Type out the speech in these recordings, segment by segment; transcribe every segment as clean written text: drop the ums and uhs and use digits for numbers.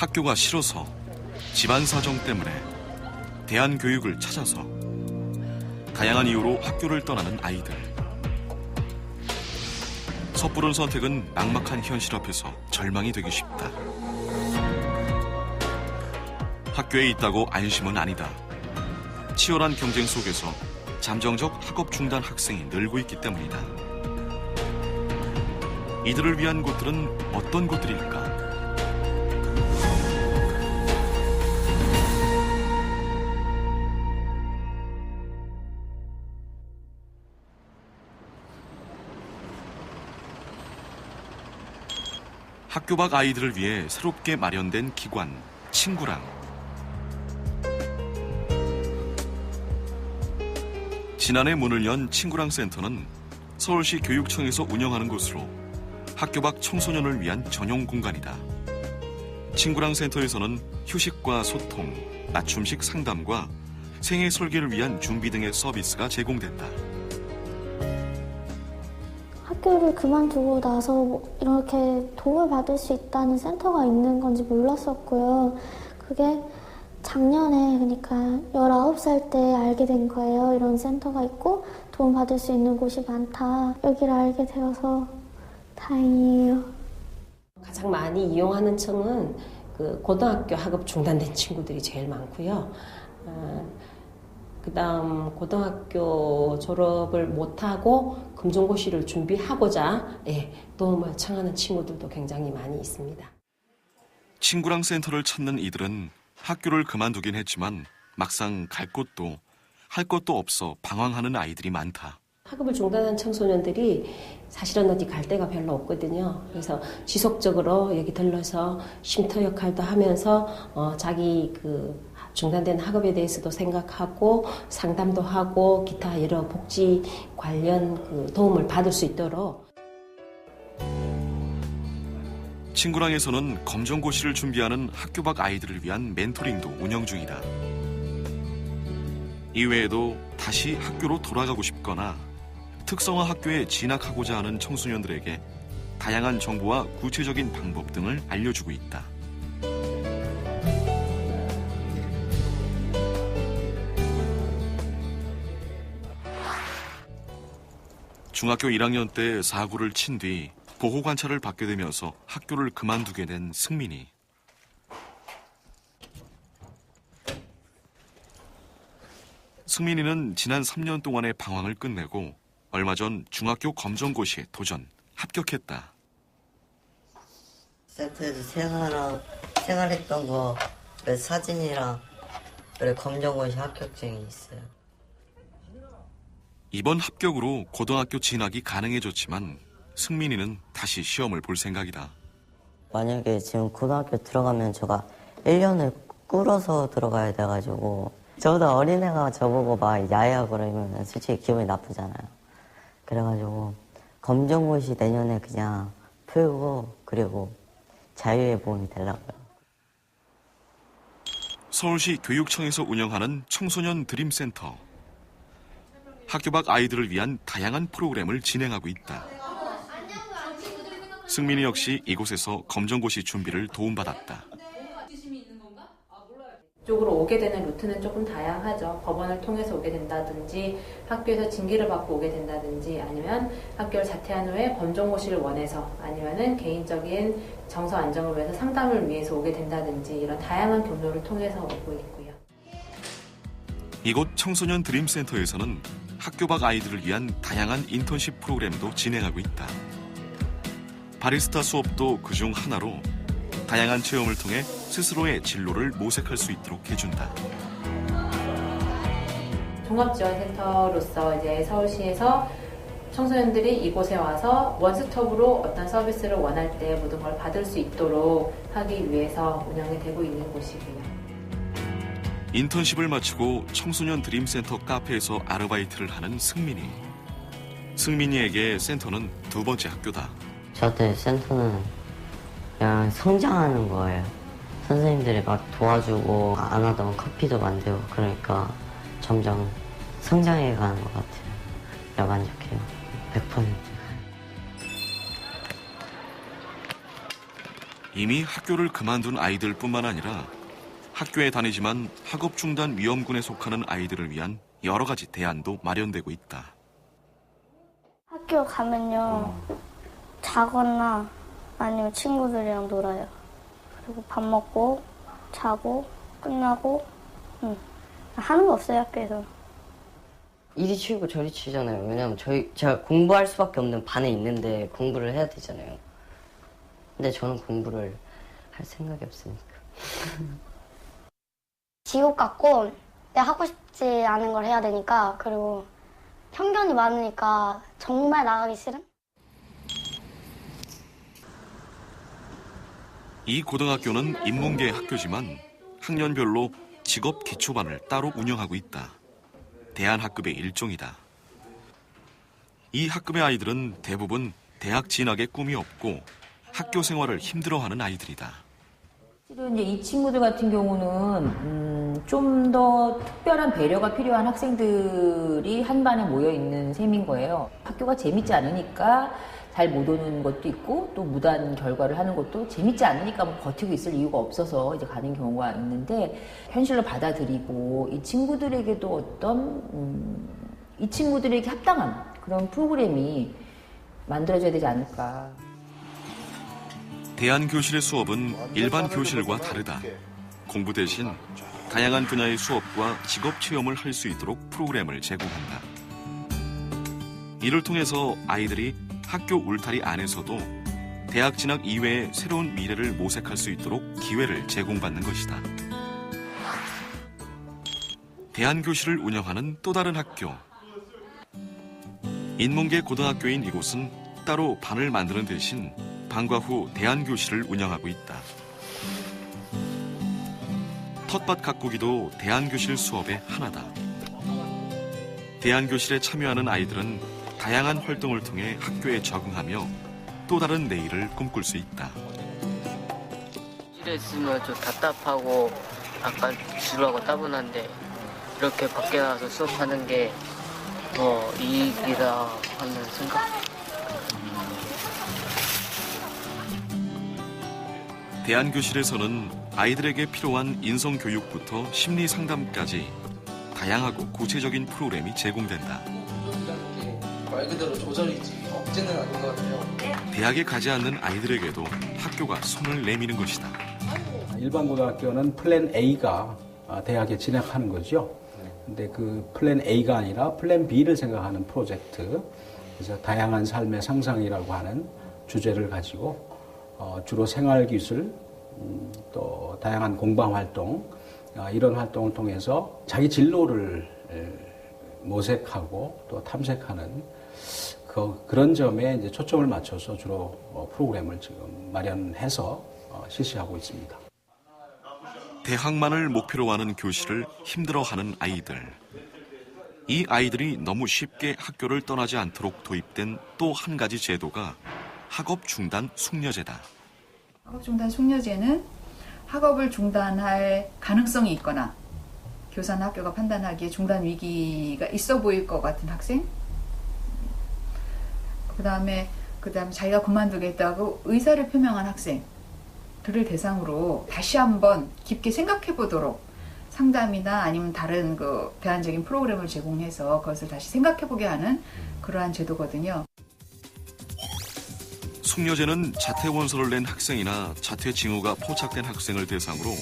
학교가 싫어서, 집안 사정 때문에, 대안교육을 찾아서 다양한 이유로 학교를 떠나는 아이들. 섣부른 선택은 막막한 현실 앞에서 절망이 되기 쉽다. 학교에 있다고 안심은 아니다. 치열한 경쟁 속에서 잠정적 학업 중단 학생이 늘고 있기 때문이다. 이들을 위한 곳들은 어떤 곳들일까? 학교 밖 아이들을 위해 새롭게 마련된 기관, 친구랑. 지난해 문을 연 친구랑 센터는 서울시 교육청에서 운영하는 곳으로 학교 밖 청소년을 위한 전용 공간이다. 친구랑 센터에서는 휴식과 소통, 맞춤식 상담과 생애 설계를 위한 준비 등의 서비스가 제공된다. 학교를 그만두고 나서 이렇게 도움을 받을 수 있다는 센터가 있는 건지 몰랐었고요. 그게 작년에, 그러니까 19살 때 알게 된 거예요. 이런 센터가 있고 도움 받을 수 있는 곳이 많다. 여기를 알게 되어서 다행이에요. 가장 많이 이용하는 층은 그 고등학교 학업 중단된 친구들이 제일 많고요. 그다음 고등학교 졸업을 못하고 검정고시를 준비하고자 도움을 청하는 친구들도 굉장히 많이 있습니다. 친구랑 센터를 찾는 이들은 학교를 그만두긴 했지만 막상 갈 곳도 할 것도 없어 방황하는 아이들이 많다. 학업을 중단한 청소년들이 사실은 어디 갈 데가 별로 없거든요. 그래서 지속적으로 여기 들러서 쉼터 역할도 하면서 자기 그 중단된 학업에 대해서도 생각하고 상담도 하고 기타 여러 복지 관련 그 도움을 받을 수 있도록. 친구랑에서는 검정고시를 준비하는 학교 밖 아이들을 위한 멘토링도 운영 중이다. 이외에도 다시 학교로 돌아가고 싶거나 특성화 학교에 진학하고자 하는 청소년들에게 다양한 정보와 구체적인 방법 등을 알려주고 있다. 중학교 1학년 때 사고를 친 뒤 보호관찰을 받게 되면서 학교를 그만두게 된 승민이. 승민이는 지난 3년 동안의 방황을 끝내고 얼마 전 중학교 검정고시에 도전, 합격했다. 센터에서 생활했던 거 사진이랑 검정고시 합격증이 있어요. 이번 합격으로 고등학교 진학이 가능해졌지만 승민이는 다시 시험을 볼 생각이다. 만약에 지금 고등학교 들어가면 제가 1년을 꿇어서 들어가야 돼가지고 저보다 어린애가 저보고 막 야야 그러면 솔직히 기분이 나쁘잖아요. 그래가지고 검정고시 내년에 그냥 풀고 그리고 자유의 몸이 되려고요. 서울시 교육청에서 운영하는 청소년 드림센터. 학교 밖 아이들을 위한 다양한 프로그램을 진행하고 있다. 승민이 역시 이곳에서 검정고시 준비를 도움받았다. 이쪽으로 오게 되는 루트는 조금 다양하죠. 법원을 통해서 오게 된다든지 학교에서 징계를 받고 오게 된다든지 아니면 학교를 자퇴한 후에 검정고시를 원해서 아니면은 개인적인 정서 안정을 위해서 상담을 위해서 오게 된다든지 이런 다양한 경로를 통해서 오고 있고요. 이곳 청소년 드림센터에서는 학교 밖 아이들을 위한 다양한 인턴십 프로그램도 진행하고 있다. 바리스타 수업도 그중 하나로 다양한 체험을 통해 스스로의 진로를 모색할 수 있도록 해준다. 종합지원센터로서 이제 서울시에서 청소년들이 이곳에 와서 원스톱으로 어떤 서비스를 원할 때 모든 걸 받을 수 있도록 하기 위해서 운영이 되고 있는 곳이고요. 인턴십을 마치고 청소년 드림센터 카페에서 아르바이트를 하는 승민이. 승민이에게 센터는 두 번째 학교다. 저한테 센터는 그냥 성장하는 거예요. 선생님들이 막 도와주고 안 하던 커피도 만들고 그러니까 점점 성장해 가는 것 같아요. 그냥 만족해요. 100%. 이미 학교를 그만둔 아이들뿐만 아니라 학교에 다니지만 학업 중단 위험군에 속하는 아이들을 위한 여러 가지 대안도 마련되고 있다. 학교 가면요, 자거나 아니면 친구들이랑 놀아요. 그리고 밥 먹고, 자고, 끝나고, 하는 거 없어요, 학교에서. 이리 치우고 저리 치우잖아요. 왜냐면 제가 공부할 수밖에 없는 반에 있는데 공부를 해야 되잖아요. 근데 저는 공부를 할 생각이 없으니까. 지옥 같고 내가 하고 싶지 않은 걸 해야 되니까, 그리고 편견이 많으니까 정말 나가기 싫은? 이 고등학교는 인문계 학교지만 학년별로 직업 기초반을 따로 운영하고 있다. 대안학급의 일종이다. 이 학급의 아이들은 대부분 대학 진학에 꿈이 없고 학교 생활을 힘들어하는 아이들이다. 실은 이제 이 친구들 같은 경우는 좀 더 특별한 배려가 필요한 학생들이 한 반에 모여 있는 셈인 거예요. 학교가 재밌지 않으니까 잘 못 오는 것도 있고, 또 무단 결과를 하는 것도 재밌지 않으니까 뭐 버티고 있을 이유가 없어서 이제 가는 경우가 있는데, 현실로 받아들이고 이 친구들에게도 어떤 이 친구들에게 합당한 그런 프로그램이 만들어져야 되지 않을까. 대안교실의 수업은 일반 교실과 다르다. 공부 대신 다양한 분야의 수업과 직업 체험을 할 수 있도록 프로그램을 제공한다. 이를 통해서 아이들이 학교 울타리 안에서도 대학 진학 이외의 새로운 미래를 모색할 수 있도록 기회를 제공받는 것이다. 대안교실을 운영하는 또 다른 학교. 인문계 고등학교인 이곳은 따로 반을 만드는 대신 방과 후 대안교실을 운영하고 있다. 텃밭 가꾸기도 대안교실 수업의 하나다. 대안교실에 참여하는 아이들은 다양한 활동을 통해 학교에 적응하며 또 다른 내일을 꿈꿀 수 있다. 실에 있으면 좀 답답하고 약간 지루하고 따분한데 이렇게 밖에 나가서 수업하는 게 더 이익이다 하는 생각. 대안교실에서는 아이들에게 필요한 인성교육부터 심리상담까지 다양하고 구체적인 프로그램이 제공된다. 말 그대로 조절이지 억제는 아닌 것 같아요. 대학에 가지 않는 아이들에게도 학교가 손을 내미는 것이다. 일반 고등학교는 플랜 A가 대학에 진학하는 거죠. 근데 그 플랜 A가 아니라 플랜 B를 생각하는 프로젝트, 그래서 다양한 삶의 상상이라고 하는 주제를 가지고 주로 생활기술, 또 다양한 공방활동, 이런 활동을 통해서 자기 진로를 모색하고 또 탐색하는 그런 점에 이제 초점을 맞춰서 주로 프로그램을 지금 마련해서 실시하고 있습니다. 대학만을 목표로 하는 교실을 힘들어하는 아이들. 이 아이들이 너무 쉽게 학교를 떠나지 않도록 도입된 또 한 가지 제도가 학업 중단 숙려제다. 학업 중단 숙려제는 학업을 중단할 가능성이 있거나 교사나 학교가 판단하기에 중단 위기가 있어 보일 것 같은 학생, 그다음에 자기가 그만두겠다고 의사를 표명한 학생들을 대상으로 다시 한번 깊게 생각해 보도록 상담이나 아니면 다른 그 대안적인 프로그램을 제공해서 그것을 다시 생각해 보게 하는 그러한 제도거든요. 숙려제는 자퇴 원서를 낸 학생이나 자퇴 징후가 포착된 학생을 대상으로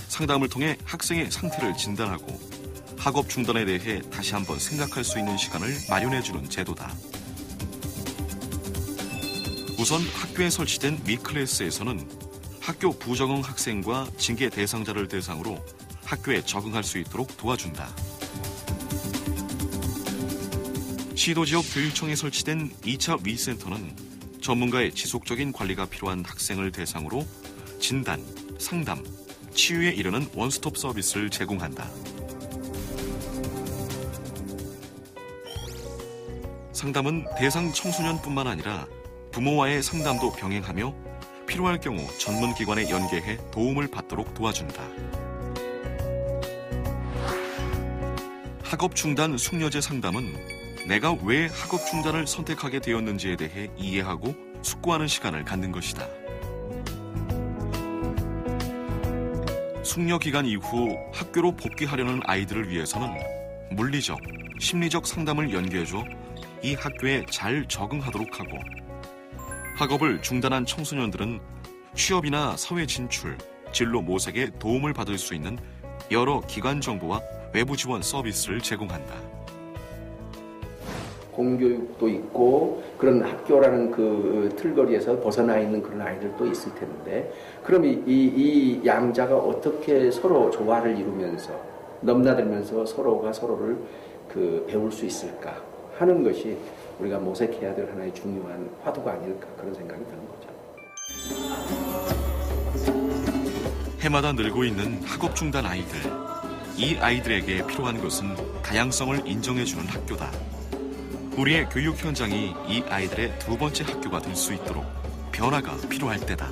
상담을 통해 학생의 상태를 진단하고 학업 중단에 대해 다시 한번 생각할 수 있는 시간을 마련해주는 제도다. 우선 학교에 설치된 미클래스에서는 학교 부적응 학생과 징계 대상자를 대상으로 학교에 적응할 수 있도록 도와준다. 시도지역 교육청에 설치된 2차 위센터는 전문가의 지속적인 관리가 필요한 학생을 대상으로 진단, 상담, 치유에 이르는 원스톱 서비스를 제공한다. 상담은 대상 청소년뿐만 아니라 부모와의 상담도 병행하며 필요할 경우 전문기관에 연계해 도움을 받도록 도와준다. 학업 중단 숙려제 상담은 내가 왜 학업 중단을 선택하게 되었는지에 대해 이해하고 숙고하는 시간을 갖는 것이다. 숙려 기간 이후 학교로 복귀하려는 아이들을 위해서는 물리적, 심리적 상담을 연계해줘 이 학교에 잘 적응하도록 하고, 학업을 중단한 청소년들은 취업이나 사회 진출, 진로 모색에 도움을 받을 수 있는 여러 기관 정보와 외부 지원 서비스를 제공한다. 공교육도 있고 그런 학교라는 그 틀거리에서 벗어나 있는 그런 아이들도 있을 텐데, 그럼 이 양자가 어떻게 서로 조화를 이루면서 넘나들면서 서로가 서로를 배울 수 있을까 하는 것이 우리가 모색해야 될 하나의 중요한 화두가 아닐까, 그런 생각이 드는 거죠. 해마다 늘고 있는 학업 중단 아이들. 이 아이들에게 필요한 것은 다양성을 인정해주는 학교다. 우리의 교육 현장이 이 아이들의 두 번째 학교가 될 수 있도록 변화가 필요할 때다.